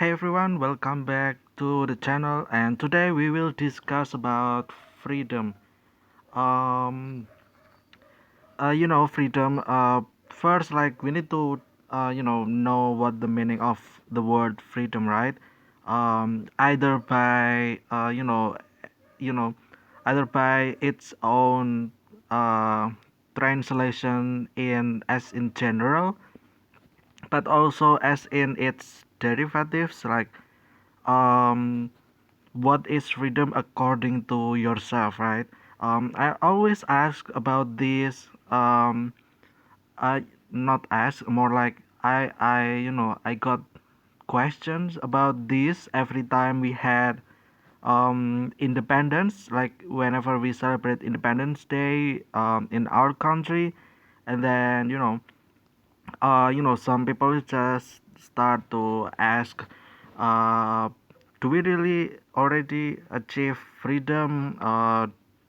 Hey everyone, welcome back to the channel and today we will discuss about freedom. Um freedom first like we need to know what the meaning of the word freedom, right? Either by you know either by its own uh translation in as in general, but also as in its derivatives like um what is freedom according to yourself, right? I always ask about this. I not ask, more like I got questions about this every time we had independence, like whenever we celebrate Independence Day in our country, and then some people just start to ask, uh, do we really already achieve freedom?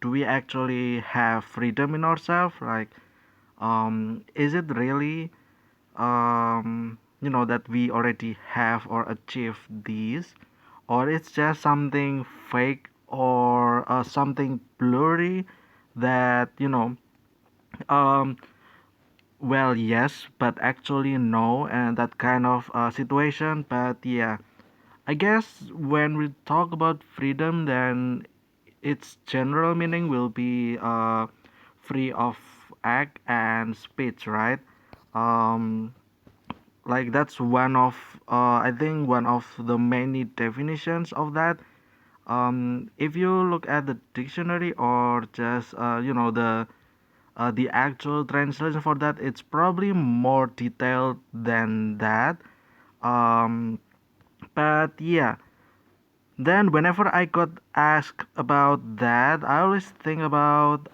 Do we actually have freedom in ourselves? Like, is it really, that we already have or achieve these, or it's just something fake or something blurry that um, well, yes, but actually no, and that kind of situation. But yeah, I guess when we talk about freedom, then its general meaning will be free of act and speech, right? Um, like that's one of I think one of the many definitions of that. If you look at the dictionary or just the actual translation for that, it's probably more detailed than that. um but yeah, then whenever I got asked about that, I always think about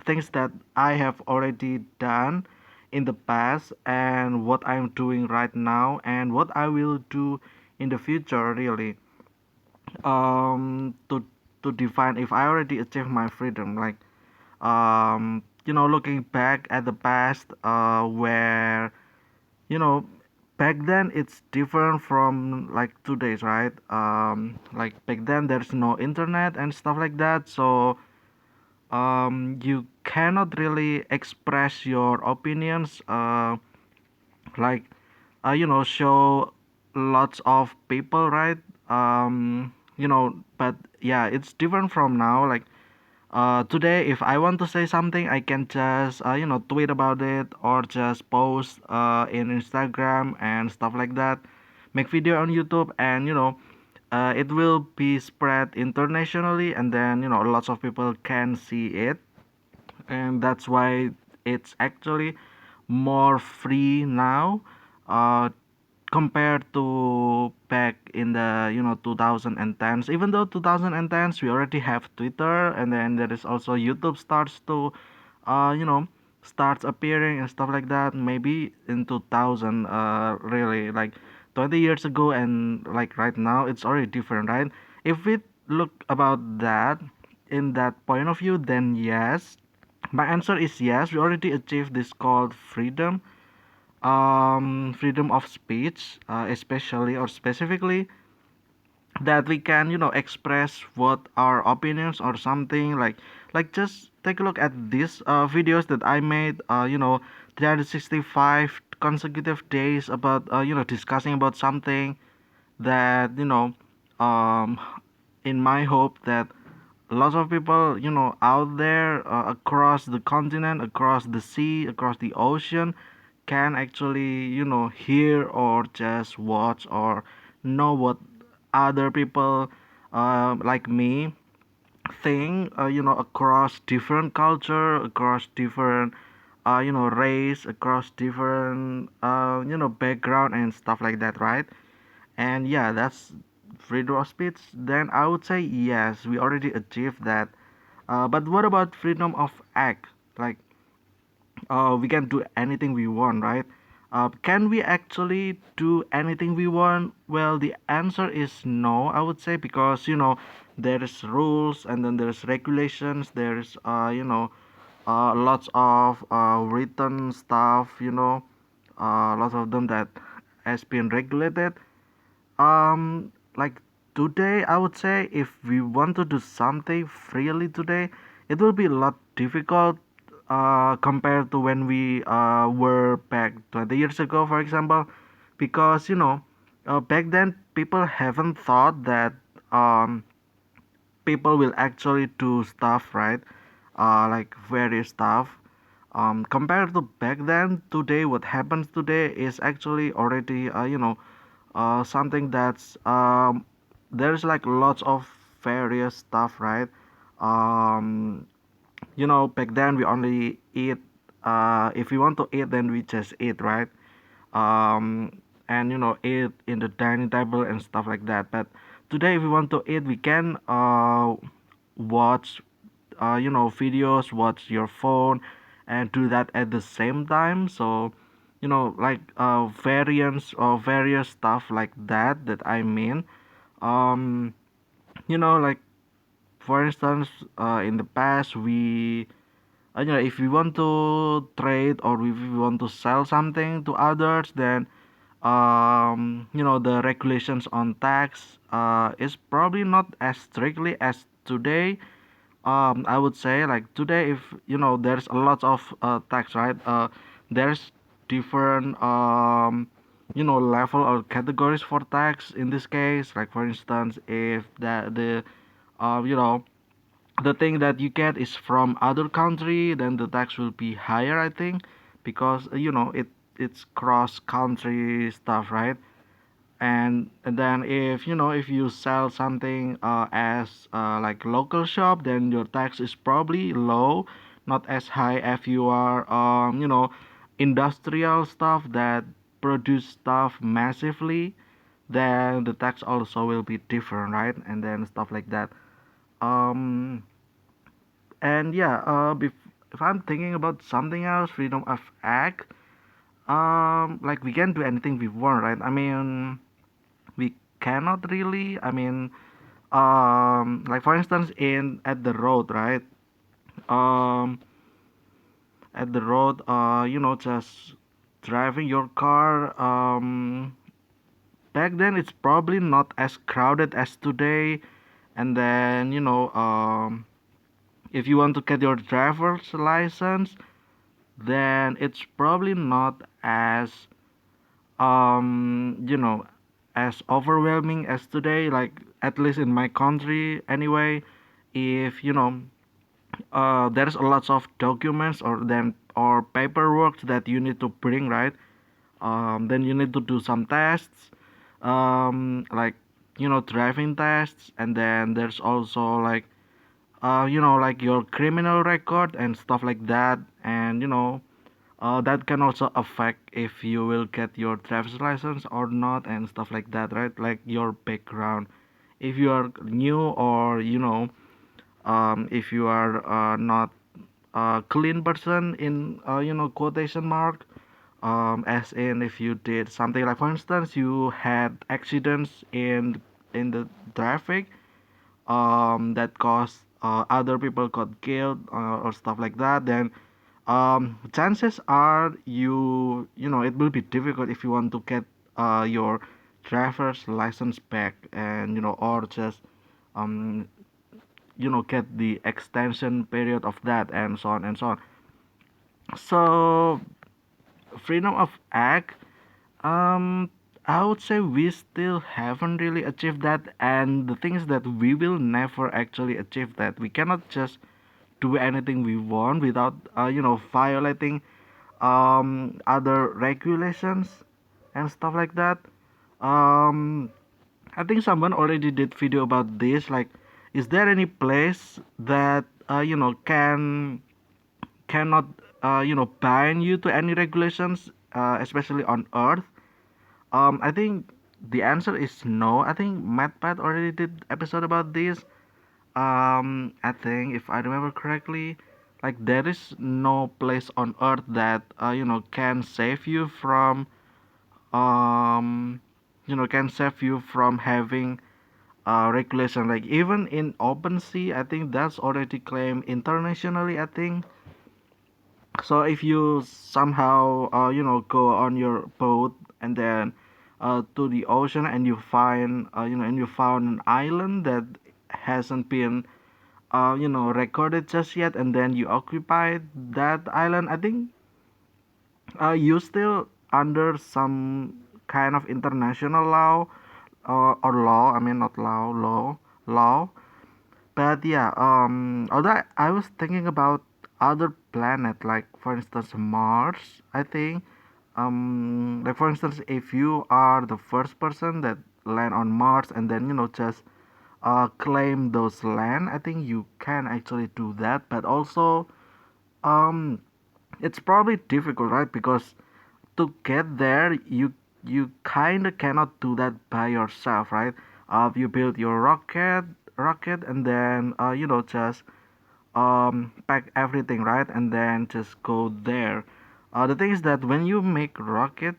things that I have already done in the past and what I'm doing right now and what I will do in the future, really. To define if I already achieved my freedom, like looking back at the past, where you know back then it's different from like today's, right? Like back then there's no internet and stuff like that, so you cannot really express your opinions, like show lots of people, right? But yeah, it's different from now. Like today, if I want to say something, I can just tweet about it or just post in Instagram and stuff like that. Make video on YouTube, and it will be spread internationally, and then lots of people can see it, and that's why it's actually more free now, uh, compared to back in the 2010s. Even though 2010s we already have Twitter, and then there is also YouTube starts to uh you know starts appearing and stuff like that, maybe in 2000, really like 20 years ago, and like right now it's already different, right? If we look about that in that point of view, then yes, my answer is yes, we already achieved this called freedom. Freedom of speech, especially or specifically, that we can express what our opinions or something, like just take a look at these videos that I made, 365 consecutive days about discussing about something that um in my hope that lots of people out there, across the continent, across the sea, across the ocean, can actually hear or just watch or know what other people like me think, across different culture, across different race, across different background and stuff like that, right? And yeah, that's freedom of speech. Then I would say yes, we already achieved that. But what about freedom of act? Like, we can do anything we want, right? Can we actually do anything we want? Well, the answer is no, I would say, because there is rules, and then there's regulations. There's lots of written stuff. Lots of them that has been regulated. like today, I would say if we want to do something freely today, it will be a lot difficult compared to when we were back 20 years ago, for example, because back then people haven't thought that um people will actually do stuff, right? Like various stuff. Compared to back then, today, what happens today is actually already, something that's there's like lots of various stuff, right? Um, back then we only eat. If we want to eat, then we just eat, right? um, and eat in the dining table and stuff like that. But today, if we want to eat, we can watch videos, watch your phone, and do that at the same time. So like variants or various stuff like that I mean. um like for instance, in the past we if we want to trade or if we want to sell something to others, then the regulations on tax is probably not as strictly as today. I would say like today, if there's a lot of tax, right? There's different level or categories for tax in this case. Like for instance, if the you know the thing that you get is from other country, then the tax will be higher, I think, because it's cross country stuff, right? And then if you sell something as like local shop, then your tax is probably low, not as high if you are industrial stuff that produce stuff massively, then the tax also will be different, right? And then stuff like that. um and yeah, if I'm thinking about something else, freedom of act, like we can do anything we want, right? I mean, we cannot really, I mean, like for instance, in at the road, right? um at the road, just driving your car. Back then it's probably not as crowded as today. And then if you want to get your driver's license, then it's probably not as you know as overwhelming as today, like at least in my country anyway. If there's a lots of documents or paperwork that you need to bring, right? Then you need to do some tests, like driving tests. And then there's also like like your criminal record and stuff like that. And that can also affect if you will get your driver's license or not and stuff like that, right? Like your background, if you are new, or if you are not a clean person in quotation mark, as in if you did something, like for instance you had accidents in the traffic, that caused other people got killed, or stuff like that, then chances are it will be difficult if you want to get your driver's license back, and or just um get the extension period of that, and so on and so on. So freedom of act, um I would say we still haven't really achieved that. And the thing is that we will never actually achieve that. We cannot just do anything we want without violating other regulations and stuff like that. um I think someone already did video about this, like, is there any place that cannot bind you to any regulations, especially on earth? I think the answer is no. I think MadPat already did episode about this. I think if I remember correctly, like there is no place on earth that can save you from um can save you from having regulation. Like even in open sea, I think that's already claimed internationally, I think. So if you somehow go on your boat, and then to the ocean, and you find and you found an island that hasn't been recorded just yet, and then you occupy that island. I think you still under some kind of international law, or law. I mean, not law. But yeah, although I was thinking about other planet, like for instance Mars. I think, like for instance, if you are the first person that land on Mars, and then just claim those land, I think you can actually do that. But also, um, it's probably difficult, right? Because to get there, you kind of cannot do that by yourself, right? You build your rocket, and then just pack everything, right, and then just go there. The thing is that when you make rocket,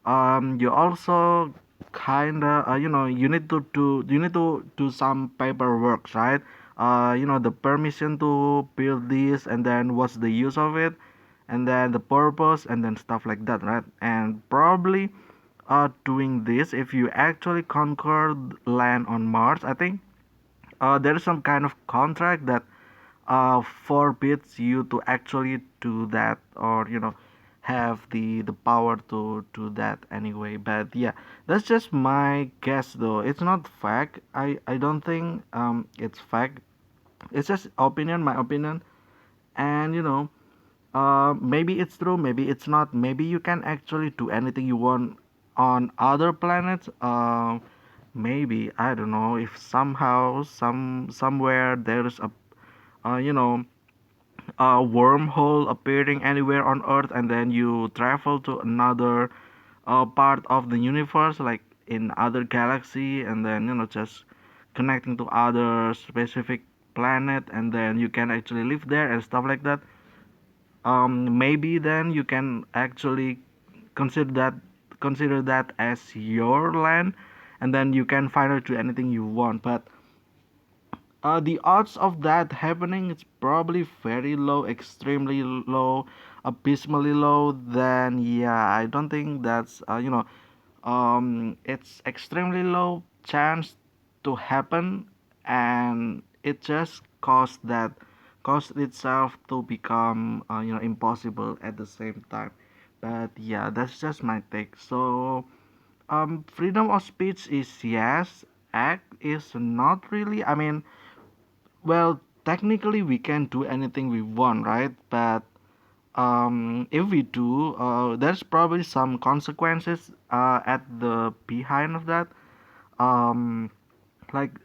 you also kinda you need to do some paperwork, right? The permission to build this, and then what's the use of it, and then the purpose, and then stuff like that, right? And probably doing this, if you actually conquer land on Mars, I think there is some kind of contract that forbids you to actually do that, or have the power to do that anyway. But yeah, that's just my guess, though it's not fact. I don't think it's fact. It's just opinion, my opinion. And maybe it's true, maybe it's not. Maybe you can actually do anything you want on other planets. Maybe, I don't know, if somehow somewhere there's uh, you know a wormhole appearing anywhere on Earth, and then you travel to another part of the universe, like in other galaxy, and then just connecting to other specific planet, and then you can actually live there and stuff like that. Maybe then you can actually consider that consider that as your land, and then you can finally do anything you want. But the odds of that happening is probably very low, extremely low, abysmally low. Then yeah, I don't think that's it's extremely low chance to happen, and it just caused itself to become impossible at the same time. But yeah, that's just my take. So freedom of speech is yes, act is not really. I mean, well, technically we can do anything we want, right? But if we do, there's probably some consequences at the behind of that. Um, like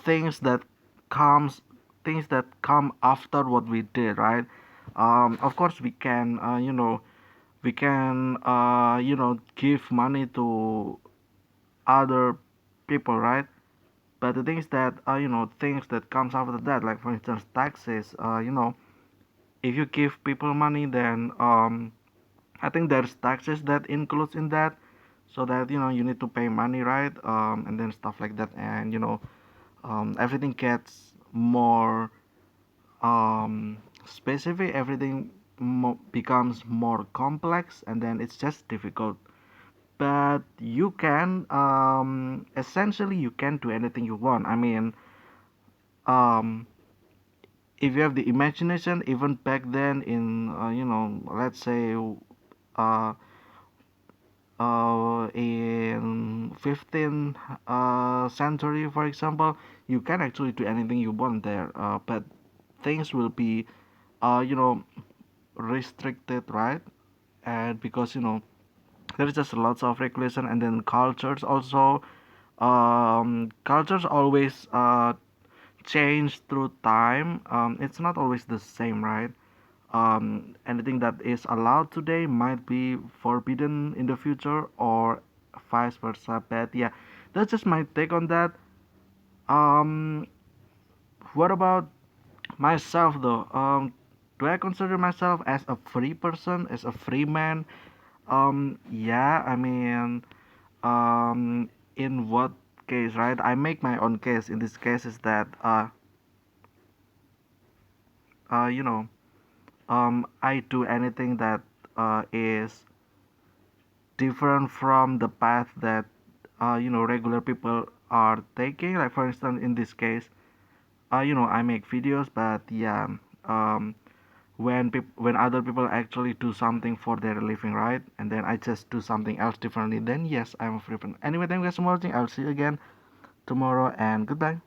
things that comes things that come after what we did, right? Of course, we can give money to other people, right? But the thing is that things that comes after that, like for instance taxes. If you give people money, then I think there's taxes that includes in that, so that you need to pay money, right? And then stuff like that, and everything gets more specific. Everything becomes more complex, and then it's just difficult. But you can essentially you can do anything you want. I mean, um, if you have the imagination, even back then in let's say uh, in 15th century, for example, you can actually do anything you want there. But things will be uh, you know restricted, right? And because there's just lots of regulation, and then cultures also. Cultures always change through time. It's not always the same, right? Anything that is allowed today might be forbidden in the future, or vice versa. But yeah, that's just my take on that. Um, what about myself, though? Do I consider myself as a free person, as a free man? Yeah, I mean, in what case, right? I make my own case. In this case, is that uh, you know, I do anything that is different from the path that regular people are taking. Like for instance, in this case, I make videos, but yeah, um, when other people actually do something for their living, right, and then I just do something else differently, then yes, I'm a free. Anyway, thank you guys for watching. I'll see you again tomorrow, and goodbye.